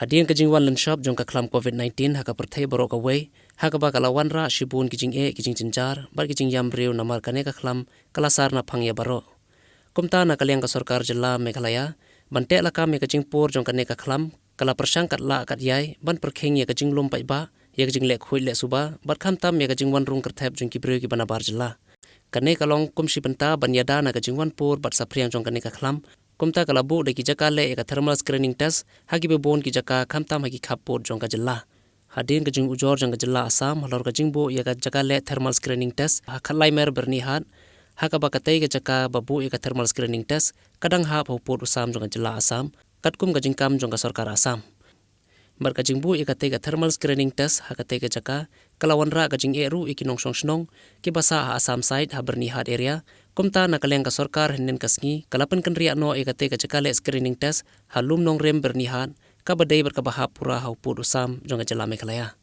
Hadian kajing wan lan shop jong ka klam COVID-19 haka perthai borok away haka ba kalawan ra shibun kijing kijing cincar bar kijing yam riu namar kane ka klam kalasar na phangya baro kumta na kalyang ka sarkar jilla Meghalaya bante la ka me kajing pur jong kane ka klam kala persang kat la kat yai ban perkheng ye kajing lom pai ba ye kajing lek khoi le suba bar kham tam ye kajing wan rung kerthep jong ki breu ki bana bar jilla kane kalong kumsi banta ban yada na kajing wan pur bat sapriang jong kane ka klam kumta kalabu de ki jaka le ka thermal screening test hagi be bon ki jaka khamtam hagi khapot jong ka jilla hadin kajing ujor jong ka jilla Assam halor kajing bo ye ka jaka le thermal screening test ha khalai mer berni hat haka ba katai ka jaka babu ye ka thermal screening test kadang ha phopot usam jong ka jilla Assam katkum kajing kam jong ka sarkar Assam bar kajing bu ye ka te ka thermal screening test ha ka te ka jaka kalawan ra kajing eru ikinong song snong ki basa ha Assam side ha berni hat area kumta na kalyang ka sarkar henen kasngi kalapan kan ria no ekate ka chakale screening test halum nong rem bernihan ka badai berkabahap pura hau put usam jonga jala Meghalaya